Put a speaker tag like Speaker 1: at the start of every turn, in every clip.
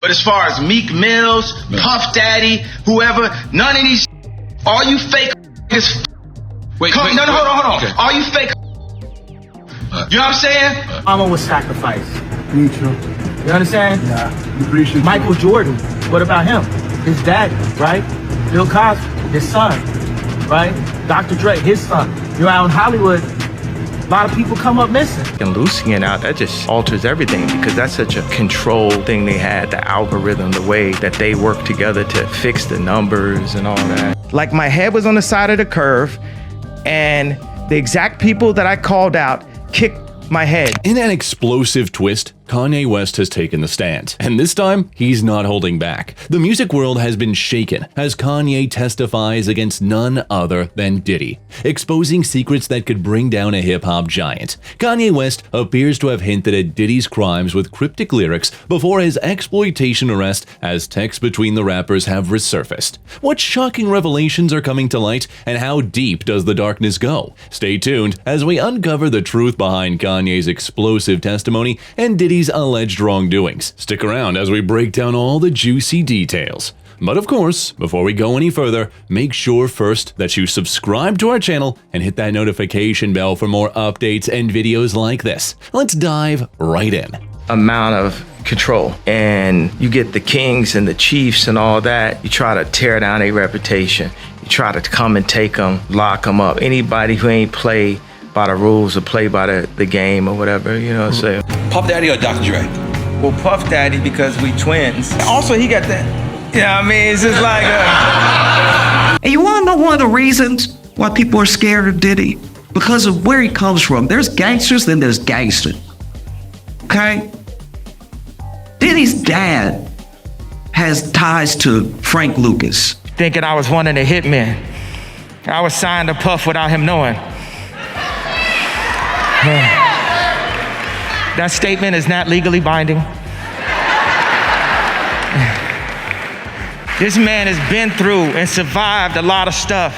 Speaker 1: But as far as Meek Mills, Puff Daddy, whoever, none of these, all you fake is.
Speaker 2: Wait,
Speaker 1: hold on.
Speaker 2: Okay.
Speaker 1: All you fake. You know what I'm saying?
Speaker 3: Mama was sacrificed.
Speaker 4: Me too.
Speaker 3: You understand?
Speaker 4: Yeah, you appreciate
Speaker 3: Michael Jordan, what about him? His daddy, right? Bill Cosby, his son, right? Dr. Dre, his son. You're out in Hollywood, a lot of people come up missing.
Speaker 1: And Lucian out, that just alters everything because that's such a control thing they had, the algorithm, the way that they work together to fix the numbers and all that. Like my head was on the side of the curve and the exact people that I called out kicked my head.
Speaker 5: In an explosive twist, Kanye West has taken the stand, and this time, he's not holding back. The music world has been shaken as Kanye testifies against none other than Diddy, exposing secrets that could bring down a hip-hop giant. Kanye West appears to have hinted at Diddy's crimes with cryptic lyrics before his exploitation arrest, as texts between the rappers have resurfaced. What shocking revelations are coming to light, and how deep does the darkness go? Stay tuned as we uncover the truth behind Kanye's explosive testimony and Diddy's alleged wrongdoings. Stick around as we break down all the juicy details. But of course, before we go any further, make sure first that you subscribe to our channel and hit that notification bell for more updates and videos like this. Let's dive right in.
Speaker 1: Amount of control, and you get the kings and the chiefs and all that. You try to tear down their reputation. You try to come and take them, lock them up. Anybody who ain't play by the rules or play by the game or whatever, you know what I'm saying?
Speaker 2: Puff Daddy or Dr. Dre?
Speaker 1: Well, Puff Daddy because we twins. Also, he got that, you know what I mean? It's just like
Speaker 6: And you wanna know one of the reasons why people are scared of Diddy? Because of where he comes from. There's gangsters, then there's gangsters. Okay? Diddy's dad has ties to Frank Lucas.
Speaker 1: thinking I was one of the hitmen. I was signed to Puff without him knowing. That statement is not legally binding. This man has been through and survived a lot of stuff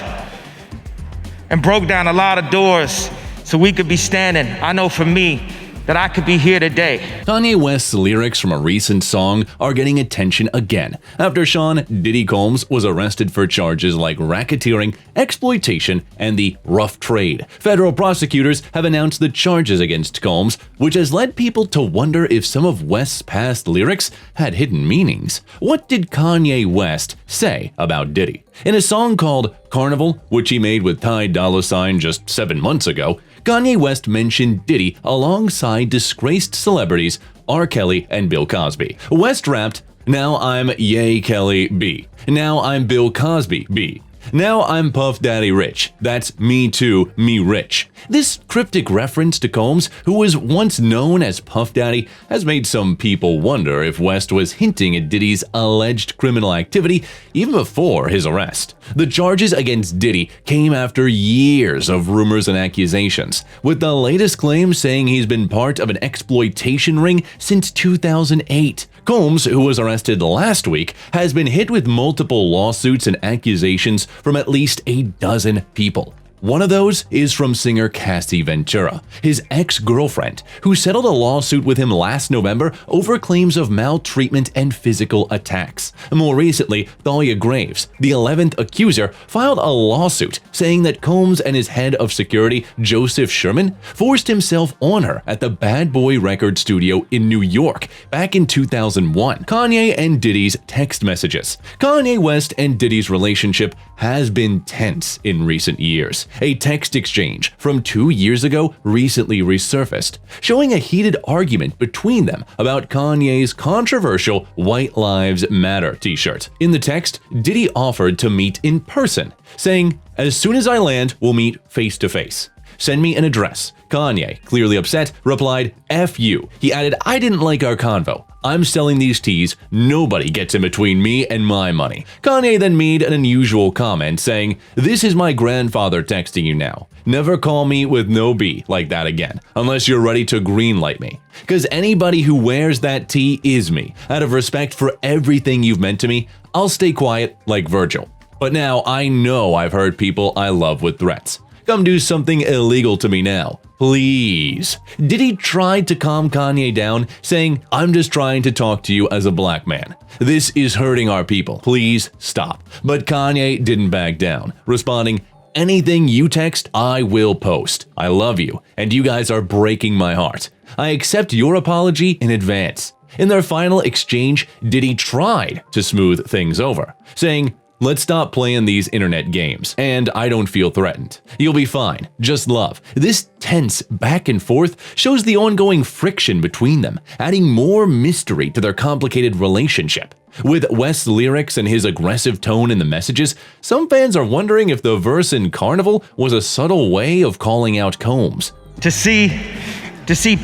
Speaker 1: and broke down a lot of doors so we could be standing. I know for me that I could be here today.
Speaker 5: Kanye West's lyrics from a recent song are getting attention again after Sean Diddy Combs was arrested for charges like racketeering, exploitation, and the rough trade. Federal prosecutors have announced the charges against Combs, which has led people to wonder if some of West's past lyrics had hidden meanings. What did Kanye West say about Diddy? In a song called Carnival, which he made with Ty Dolla $ign just 7 months ago, Kanye West mentioned Diddy alongside disgraced celebrities R. Kelly and Bill Cosby. West rapped, "Now I'm Ye Kelly B. Now I'm Bill Cosby B. Now I'm Puff Daddy Rich. That's me too, me rich." This cryptic reference to Combs, who was once known as Puff Daddy, has made some people wonder if West was hinting at Diddy's alleged criminal activity even before his arrest. The charges against Diddy came after years of rumors and accusations, with the latest claim saying he's been part of an exploitation ring since 2008. Combs, who was arrested last week, has been hit with multiple lawsuits and accusations from at least a dozen people. One of those is from singer Cassie Ventura, his ex-girlfriend, who settled a lawsuit with him last November over claims of maltreatment and physical attacks. More recently, Thalia Graves, the 11th accuser, filed a lawsuit saying that Combs and his head of security, Joseph Sherman, forced himself on her at the Bad Boy Record Studio in New York back in 2001. Kanye and Diddy's text messages. Kanye West and Diddy's relationship has been tense in recent years. A text exchange from 2 years ago recently resurfaced, showing a heated argument between them about Kanye's controversial White Lives Matter t-shirt. In the text, Diddy offered to meet in person, saying, "As soon as I land, we'll meet face to face. Send me an address." Kanye, clearly upset, replied, "F you." He added, "I didn't like our convo. I'm selling these tees. Nobody gets in between me and my money." Kanye then made an unusual comment saying, "This is my grandfather texting you now. Never call me with no B like that again, unless you're ready to greenlight me. Because anybody who wears that tee is me. Out of respect for everything you've meant to me, I'll stay quiet like Virgil. But now I know I've hurt people I love with threats. Come do something illegal to me now. Please. Diddy tried to calm Kanye down, saying, "I'm just trying to talk to you as a black man. This is hurting our people. Please stop." But Kanye didn't back down, responding, "Anything you text, I will post. I love you, and you guys are breaking my heart. I accept your apology in advance." In their final exchange, Diddy tried to smooth things over, saying, "Let's stop playing these internet games, and I don't feel threatened. You'll be fine. Just love." This tense back and forth shows the ongoing friction between them, adding more mystery to their complicated relationship. With West's lyrics and his aggressive tone in the messages, some fans are wondering if the verse in Carnival was a subtle way of calling out Combs.
Speaker 1: To see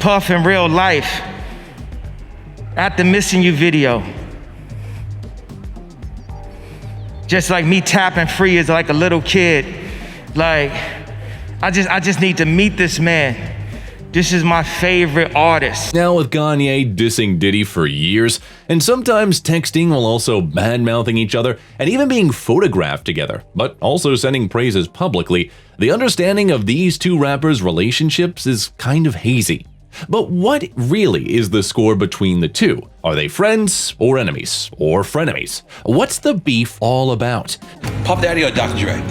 Speaker 1: Puff in real life at the Missing You video, just like me tapping free as like a little kid, like I just need to meet this man. This is my favorite artist.
Speaker 5: Now with Kanye dissing Diddy for years, and sometimes texting while also bad-mouthing each other, and even being photographed together, but also sending praises publicly, the understanding of these two rappers' relationships is kind of hazy. But what really is the score between the two? Are they friends or enemies or frenemies? What's the beef all about?
Speaker 2: Puff Daddy or Dr. Dre?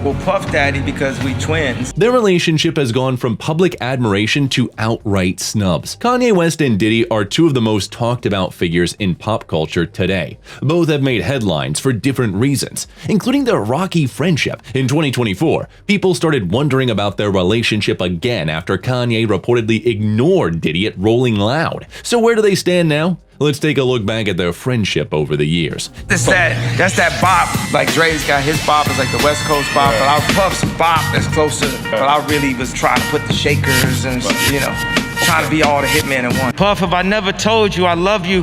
Speaker 1: Well, Puff Daddy because we twins.
Speaker 5: Their relationship has gone from public admiration to outright snubs. Kanye West and Diddy are two of the most talked about figures in pop culture today. Both have made headlines for different reasons, including their rocky friendship. In 2024, people started wondering about their relationship again after Kanye reportedly ignored Diddy at Rolling Loud. So where do they stand now? Let's take a look back at their friendship over the years.
Speaker 4: That's that bop. Like Dre's got his bop, it's like the West Coast bop, but our Puff's bop that's closer. But I really was trying to put the shakers and, you know, trying to be all the hitmen in one.
Speaker 1: Puff, if I never told you I love you,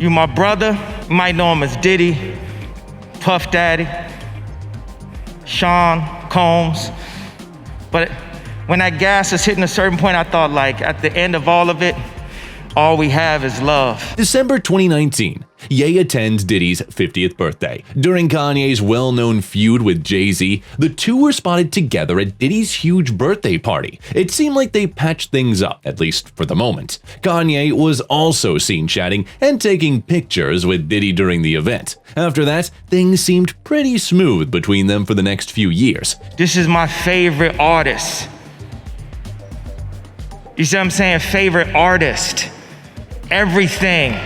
Speaker 1: you my brother. You might know him as Diddy, Puff Daddy, Sean Combs. But when that gas was hitting a certain point, I thought, like, at the end of all of it, all we have is love.
Speaker 5: December 2019, Ye attends Diddy's 50th birthday. During Kanye's well-known feud with Jay-Z, the two were spotted together at Diddy's huge birthday party. It seemed like they patched things up, at least for the moment. Kanye was also seen chatting and taking pictures with Diddy during the event. After that, things seemed pretty smooth between them for the next few years.
Speaker 1: This is my favorite artist. You see what I'm saying? Favorite artist. Everything.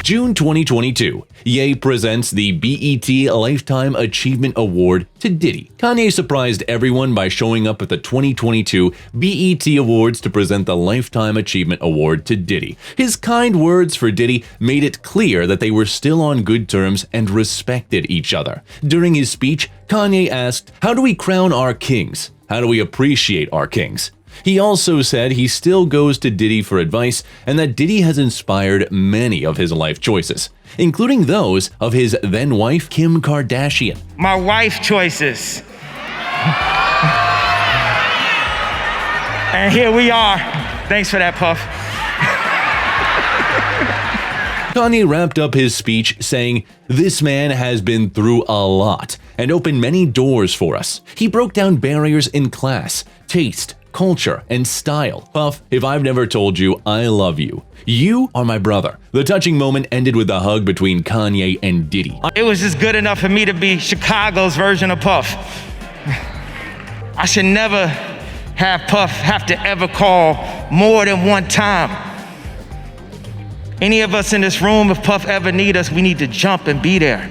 Speaker 5: June 2022, Ye presents the BET Lifetime Achievement Award to Diddy. Kanye surprised everyone by showing up at the 2022 BET Awards to present the Lifetime Achievement Award to Diddy. His kind words for Diddy made it clear that they were still on good terms and respected each other. During his speech, Kanye asked, "How do we crown our kings? How do we appreciate our kings?" He also said he still goes to Diddy for advice and that Diddy has inspired many of his life choices, including those of his then-wife Kim Kardashian.
Speaker 1: My wife choices. And here we are. Thanks for that, Puff.
Speaker 5: Kanye wrapped up his speech saying, "This man has been through a lot and opened many doors for us. He broke down barriers in class, taste, culture, and style. Puff, if I've never told you, I love you. You are my brother." The touching moment ended with a hug between Kanye and Diddy.
Speaker 1: It was just good enough for me to be Chicago's version of Puff. I should never have Puff have to ever call more than one time. Any of us in this room, if Puff ever need us, we need to jump and be there.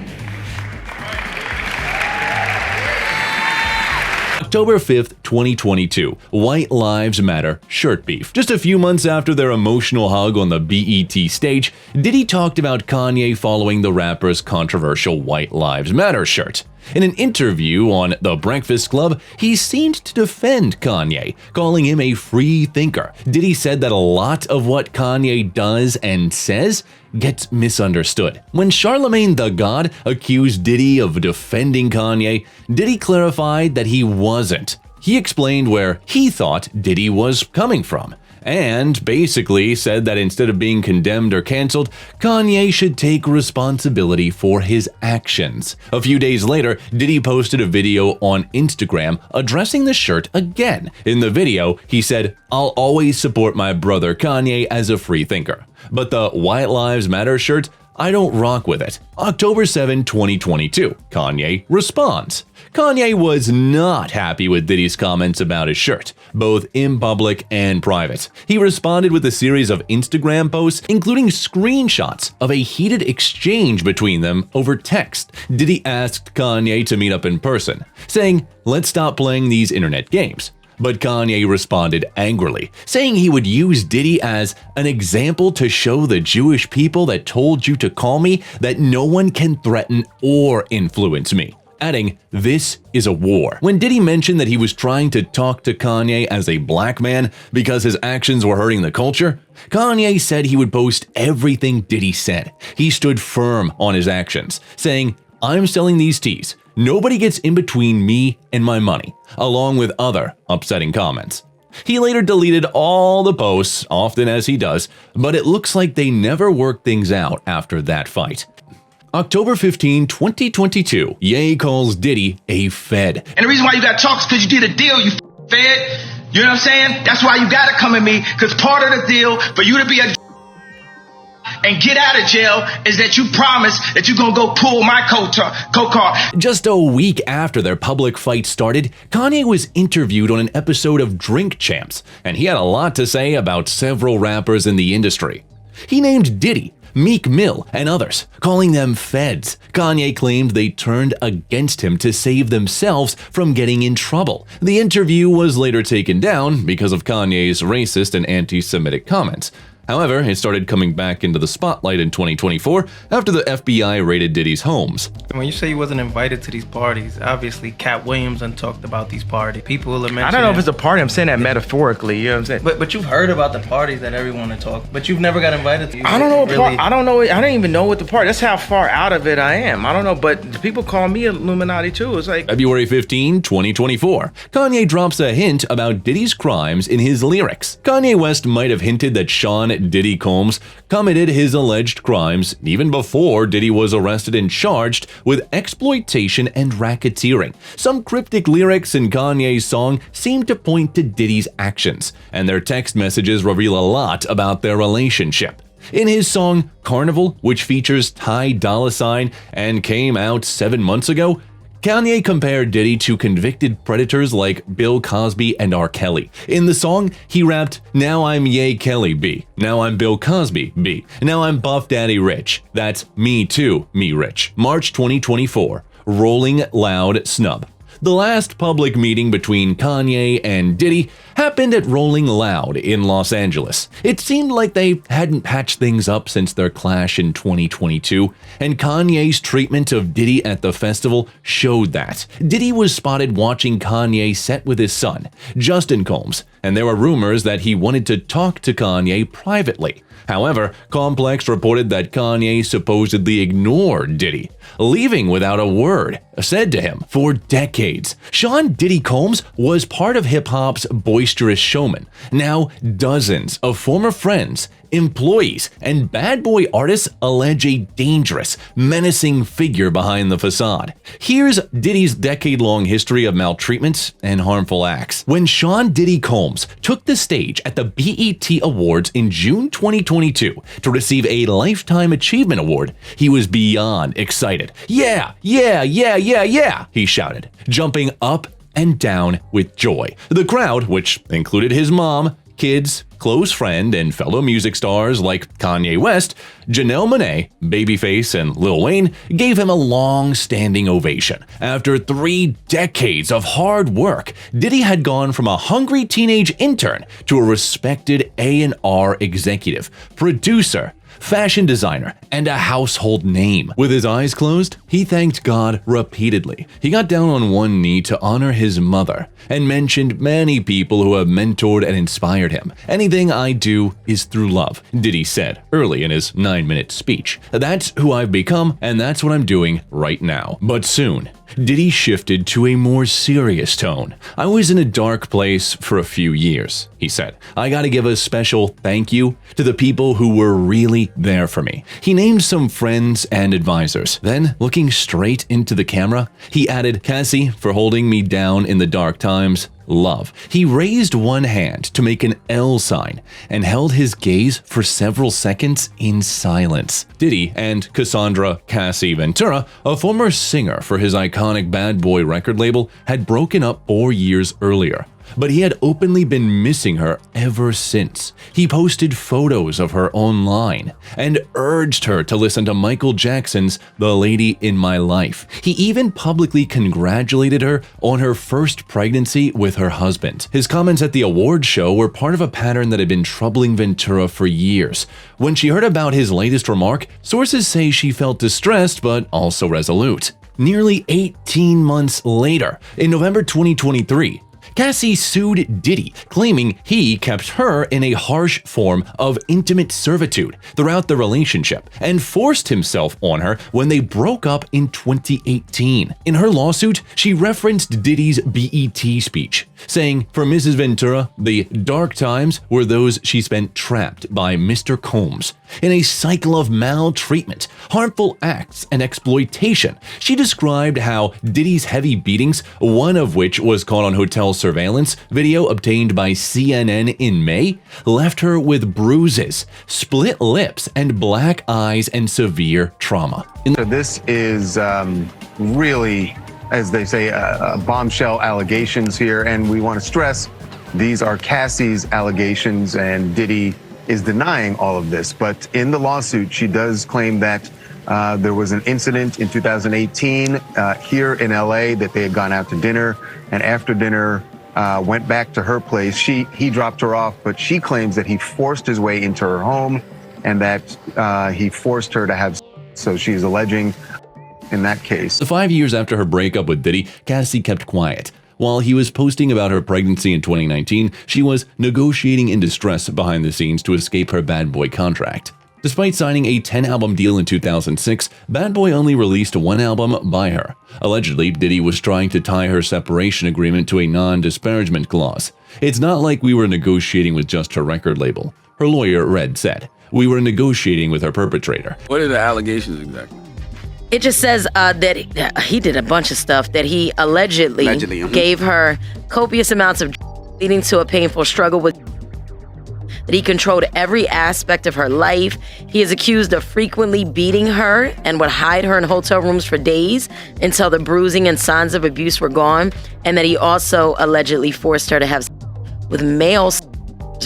Speaker 5: October 5th, 2022, White Lives Matter shirt beef. Just a few months after their emotional hug on the BET stage, Diddy talked about Kanye following the rapper's controversial White Lives Matter shirt. In an interview on The Breakfast Club, he seemed to defend Kanye, calling him a free thinker. Diddy said that a lot of what Kanye does and says gets misunderstood. When Charlemagne the God accused Diddy of defending Kanye, Diddy clarified that he wasn't. He explained where he thought Diddy was coming from. and basically said that instead of being condemned or canceled, Kanye should take responsibility for his actions. A few days later, Diddy posted a video on Instagram addressing the shirt again. In the video, he said, "I'll always support my brother Kanye as a free thinker, but the White Lives Matter shirt, I don't rock with it." October 7, 2022, Kanye responds. Kanye was not happy with Diddy's comments about his shirt, both in public and private. He responded with a series of Instagram posts, including screenshots of a heated exchange between them over text. Diddy asked Kanye to meet up in person, saying, "Let's stop playing these internet games." But Kanye responded angrily, saying he would use Diddy as an example to show the Jewish people that told you to call me that no one can threaten or influence me, adding, "This is a war." When Diddy mentioned that he was trying to talk to Kanye as a black man because his actions were hurting the culture, Kanye said he would post everything Diddy said. He stood firm on his actions, saying, "I'm selling these tees. Nobody gets in between me and my money," along with other upsetting comments. He later deleted all the posts, often as he does, but it looks like they never worked things out after that fight. October 15, 2022, Ye calls Diddy a Fed.
Speaker 4: And the reason why you got talks because you did a deal, you fed. You know what I'm saying? That's why you gotta come at me, because part of the deal for you to be a and get out of jail is that you promise that you're gonna go pull my co-car.
Speaker 5: Just a week after their public fight started, Kanye was interviewed on an episode of Drink Champs, and he had a lot to say about several rappers in the industry. He named Diddy, Meek Mill, and others, calling them Feds. Kanye claimed they turned against him to save themselves from getting in trouble. The interview was later taken down because of Kanye's racist and anti-Semitic comments. However, it started coming back into the spotlight in 2024 after the FBI raided Diddy's homes.
Speaker 2: When you say you wasn't invited to these parties, obviously Cat Williams done talked about these parties. People will mention
Speaker 1: I don't know if it's a party. I'm saying that metaphorically. You know what I'm saying?
Speaker 2: But you've heard about the parties that everyone had talked, but you've never got invited to.
Speaker 1: I don't know. I don't know. I don't even know what the party. That's how far out of it I am. I don't know. But people call me Illuminati too. It's like
Speaker 5: February 15, 2024. Kanye drops a hint about Diddy's crimes in his lyrics. Kanye West might have hinted that Sean Diddy Combs committed his alleged crimes even before Diddy was arrested and charged with exploitation and racketeering. Some cryptic lyrics in Kanye's song seem to point to Diddy's actions, and their text messages reveal a lot about their relationship. In his song Carnival, which features Ty Dolla $ign and came out 7 months ago, Kanye compared Diddy to convicted predators like Bill Cosby and R. Kelly. In the song, he rapped, "Now I'm Ye Kelly B. Now I'm Bill Cosby B. Now I'm Buff Daddy Rich. That's me too, me rich." March 2024, Rolling Loud snub. The last public meeting between Kanye and Diddy happened at Rolling Loud in Los Angeles. It seemed like they hadn't patched things up since their clash in 2022, and Kanye's treatment of Diddy at the festival showed that. Diddy was spotted watching Kanye set with his son, Justin Combs, and there were rumors that he wanted to talk to Kanye privately. However, Complex reported that Kanye supposedly ignored Diddy, leaving without a word said to him. For decades, Sean Diddy Combs was part of hip-hop's boisterous showman. Now, dozens of former friends, employees, and bad boy artists allege a dangerous, menacing figure behind the facade. Here's Diddy's decade-long history of maltreatment and harmful acts. When Sean Diddy Combs took the stage at the BET Awards in June 2022 to receive a Lifetime Achievement Award, he was beyond excited. "Yeah, yeah, yeah, yeah, yeah," he shouted, jumping up and down with joy. The crowd, which included his mom, kids, close friend, and fellow music stars like Kanye West, Janelle Monáe, Babyface, and Lil Wayne, gave him a long-standing ovation. After 3 decades of hard work, Diddy had gone from a hungry teenage intern to a respected A&R executive, producer, fashion designer, and a household name. With his eyes closed, he thanked God repeatedly. He got down on one knee to honor his mother and mentioned many people who have mentored and inspired him. "Anything I do is through love," Diddy said early in his 9-minute speech. "That's who I've become, and that's what I'm doing right now." But soon, Diddy shifted to a more serious tone. "I was in a dark place for a few years," he said. "I gotta give a special thank you to the people who were really there for me." He named some friends and advisors. Then, looking straight into the camera, he added, "Cassie, for holding me down in the dark times. Love." He raised one hand to make an L sign and held his gaze for several seconds in silence. Diddy and Cassandra Cassie Ventura, a former singer for his iconic Bad Boy record label, had broken up 4 years earlier. But he had openly been missing her ever since. He posted photos of her online and urged her to listen to Michael Jackson's "The Lady in My Life." He even publicly congratulated her on her first pregnancy with her husband. His comments at the awards show were part of a pattern that had been troubling Ventura for years. When she heard about his latest remark, sources say she felt distressed but also resolute. Nearly 18 months later, in November 2023, Cassie sued Diddy, claiming he kept her in a harsh form of intimate servitude throughout the relationship and forced himself on her when they broke up in 2018. In her lawsuit, she referenced Diddy's BET speech, saying, "For Mrs. Ventura, the dark times were those she spent trapped by Mr. Combs in a cycle of maltreatment, harmful acts, and exploitation." She described how Diddy's heavy beatings, one of which was caught on hotel surveillance video obtained by CNN in May, left her with bruises, split lips, and black eyes and severe trauma.
Speaker 7: So this is really, as they say, bombshell allegations here, and we want to stress these are Cassie's allegations, and Diddy is denying all of this. But in the lawsuit, she does claim that there was an incident in 2018 here in LA that they had gone out to dinner, and after dinner went back to her place. He dropped her off, but she claims that he forced his way into her home and that he forced her to have sex. So she's alleging in that case.
Speaker 5: 5 years after her breakup with Diddy, Cassie kept quiet. While he was posting about her pregnancy in 2019, she was negotiating in distress behind the scenes to escape her Bad Boy contract. Despite signing a 10-album deal in 2006, Bad Boy only released one album by her. Allegedly, Diddy was trying to tie her separation agreement to a non-disparagement clause. "It's not like we were negotiating with just her record label," her lawyer, Red, said. "We were negotiating with her perpetrator."
Speaker 8: What are the allegations exactly?
Speaker 9: It just says that he did a bunch of stuff, that he allegedly gave her copious amounts of leading to a painful struggle with, that he controlled every aspect of her life. He is accused of frequently beating her and would hide her in hotel rooms for days until the bruising and signs of abuse were gone, and that he also allegedly forced her to have with males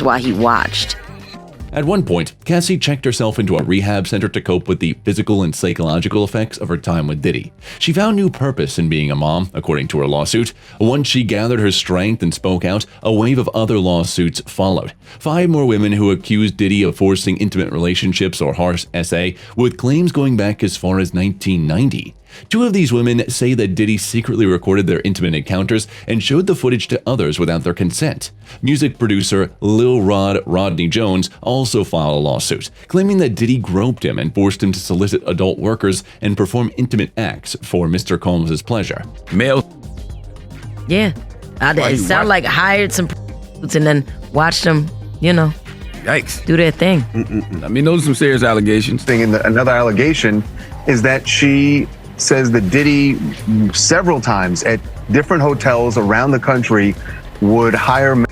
Speaker 9: while he watched.
Speaker 5: At one point, Cassie checked herself into a rehab center to cope with the physical and psychological effects of her time with Diddy. She found new purpose in being a mom, according to her lawsuit. Once she gathered her strength and spoke out, a wave of other lawsuits followed. 5 more women who accused Diddy of forcing intimate relationships or harsh SA, with claims going back as far as 1990. 2 of these women say that Diddy secretly recorded their intimate encounters and showed the footage to others without their consent. Music producer Lil Rodney Jones also filed a lawsuit, claiming that Diddy groped him and forced him to solicit adult workers and perform intimate acts for Mr. Combs' pleasure.
Speaker 8: Male.
Speaker 9: Yeah. It sounded like hired some and then watched them,
Speaker 8: Yikes.
Speaker 9: do their thing.
Speaker 8: I mean, those are some serious allegations.
Speaker 7: Another allegation is that she says that Diddy several times at different hotels around the country would hire men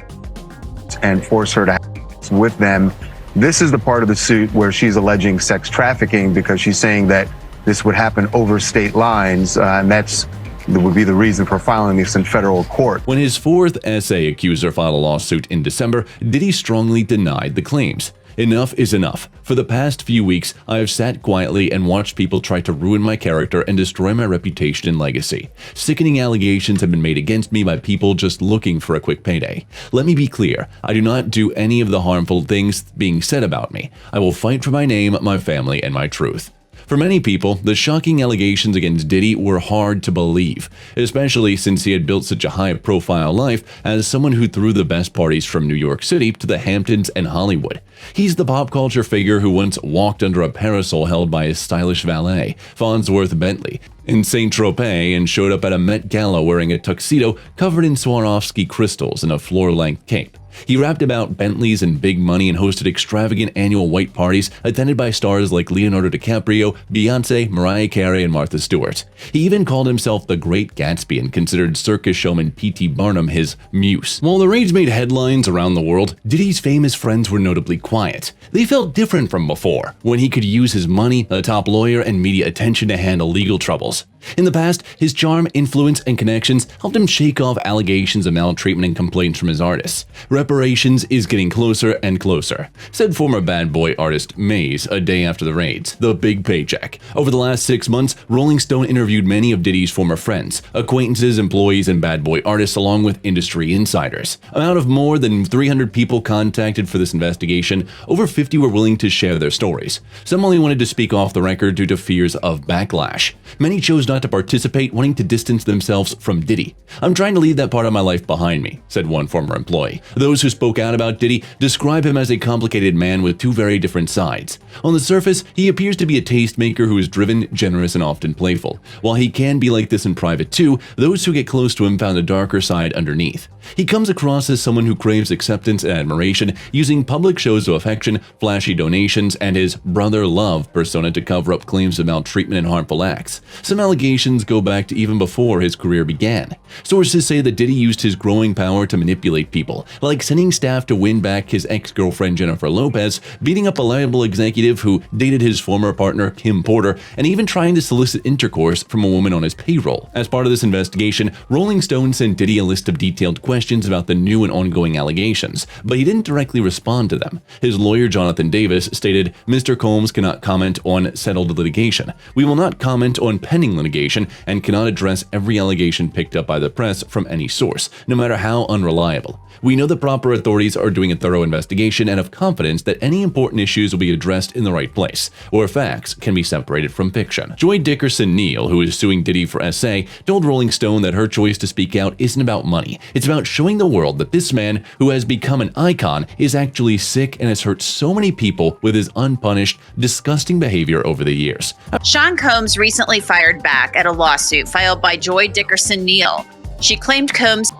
Speaker 7: and force her to have sex with them. This is the part of the suit where she's alleging sex trafficking, because she's saying that this would happen over state lines, and that would be the reason for filing this in federal court.
Speaker 5: When his 4th SA accuser filed a lawsuit in December, Diddy strongly denied the claims. "Enough is enough. For the past few weeks, I have sat quietly and watched people try to ruin my character and destroy my reputation and legacy. Sickening allegations have been made against me by people just looking for a quick payday. Let me be clear, I do not do any of the harmful things being said about me. I will fight for my name, my family, and my truth." For many people, the shocking allegations against Diddy were hard to believe, especially since he had built such a high-profile life as someone who threw the best parties from New York City to the Hamptons and Hollywood. He's the pop culture figure who once walked under a parasol held by his stylish valet, Farnsworth Bentley, in Saint-Tropez and showed up at a Met Gala wearing a tuxedo covered in Swarovski crystals and a floor-length cape. He rapped about Bentleys and big money and hosted extravagant annual white parties attended by stars like Leonardo DiCaprio, Beyoncé, Mariah Carey, and Martha Stewart. He even called himself the Great Gatsby and considered circus showman P.T. Barnum his muse. While the rage made headlines around the world, Diddy's famous friends were notably quiet. They felt different from before, when he could use his money, a top lawyer, and media attention to handle legal troubles. In the past, his charm, influence, and connections helped him shake off allegations of maltreatment and complaints from his artists. Reparations is getting closer and closer, said former Bad Boy artist Maze a day after the raids. The big paycheck. Over the last 6 months, Rolling Stone interviewed many of Diddy's former friends, acquaintances, employees, and Bad Boy artists, along with industry insiders. Out of more than 300 people contacted for this investigation, over 50 were willing to share their stories. Some only wanted to speak off the record due to fears of backlash. Many chose not to participate, wanting to distance themselves from Diddy. "I'm trying to leave that part of my life behind me," said one former employee. Those who spoke out about Diddy describe him as a complicated man with two very different sides. On the surface, he appears to be a tastemaker who is driven, generous, and often playful. While he can be like this in private too, those who get close to him found a darker side underneath. He comes across as someone who craves acceptance and admiration, using public shows of affection, flashy donations, and his brother love persona to cover up claims of maltreatment and harmful acts. Some allegations go back to even before his career began. Sources say that Diddy used his growing power to manipulate people, like sending staff to win back his ex-girlfriend Jennifer Lopez, beating up a liable executive who dated his former partner Kim Porter, and even trying to solicit intercourse from a woman on his payroll. As part of this investigation, Rolling Stone sent Diddy a list of detailed questions about the new and ongoing allegations, but he didn't directly respond to them. His lawyer Jonathan Davis stated, "Mr. Combs cannot comment on settled litigation. We will not comment on pending litigation and cannot address every allegation picked up by the press from any source, no matter how unreliable. We know the proper authorities are doing a thorough investigation and have confidence that any important issues will be addressed in the right place, where facts can be separated from fiction." Joy Dickerson-Neal, who is suing Diddy for SA, told Rolling Stone that her choice to speak out isn't about money. It's about showing the world that this man, who has become an icon, is actually sick and has hurt so many people with his unpunished, disgusting behavior over the years.
Speaker 10: Sean Combs recently fired back at a lawsuit filed by Joy Dickerson-Neal. She claimed Combs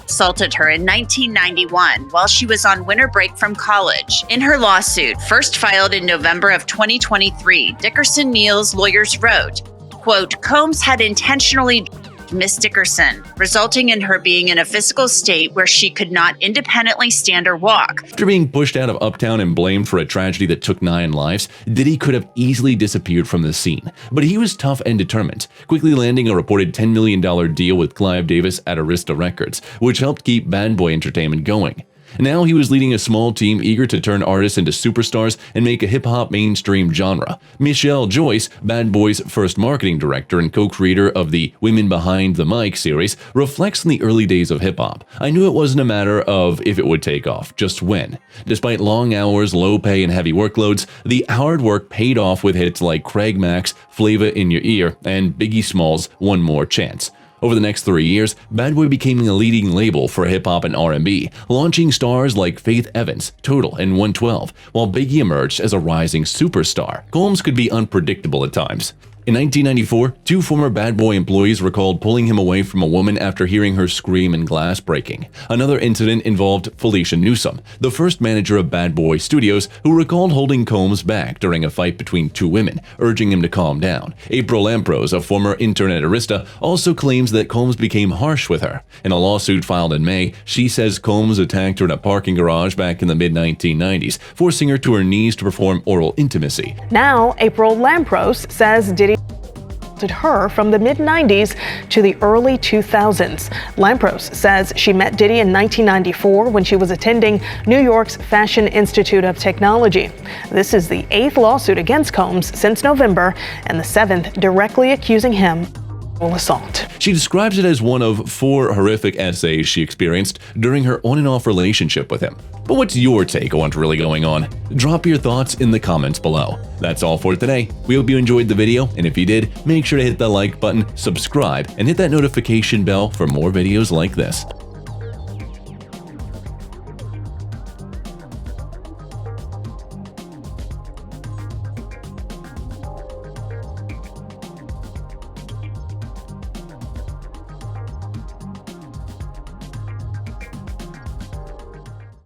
Speaker 10: assaulted her in 1991 while she was on winter break from college. In her lawsuit, first filed in November of 2023, Dickerson-Neal's lawyers wrote, quote, "Combs had intentionally Miss Dickerson, resulting in her being in a physical state where she could not independently stand or walk."
Speaker 5: After being pushed out of Uptown and blamed for a tragedy that took 9 lives, Diddy could have easily disappeared from the scene. But he was tough and determined, quickly landing a reported $10 million deal with Clive Davis at Arista Records, which helped keep Bad Boy Entertainment going. Now he was leading a small team eager to turn artists into superstars and make a hip-hop mainstream genre. Michelle Joyce, Bad Boy's first marketing director and co-creator of the Women Behind the Mic series, reflects on the early days of hip-hop. "I knew it wasn't a matter of if it would take off, just when. Despite long hours, low pay, and heavy workloads, the hard work paid off with hits like Craig Mack's Flavor in Your Ear and Biggie Smalls' One More Chance." Over the next 3 years, Bad Boy became a leading label for hip-hop and R&B, launching stars like Faith Evans, Total, and 112, while Biggie emerged as a rising superstar. Combs could be unpredictable at times. In 1994, 2 former Bad Boy employees recalled pulling him away from a woman after hearing her scream and glass breaking. Another incident involved Felicia Newsom, the first manager of Bad Boy Studios, who recalled holding Combs back during a fight between 2 women, urging him to calm down. April Lampros, a former intern at Arista, also claims that Combs became harsh with her. In a lawsuit filed in May, she says Combs attacked her in a parking garage back in the mid-1990s, forcing her to her knees to perform oral intimacy.
Speaker 11: Now, April Lampros says Diddy her from the mid-90s to the early 2000s. Lampros says she met Diddy in 1994 when she was attending New York's Fashion Institute of Technology. This is the 8th lawsuit against Combs since November and the 7th directly accusing him of assault.
Speaker 5: She describes it as one of 4 horrific essays she experienced during her on and off relationship with him. But what's your take on what's really going on? Drop your thoughts in the comments below. That's all for today. We hope you enjoyed the video, and if you did, make sure to hit the like button, subscribe, and hit that notification bell for more videos like this.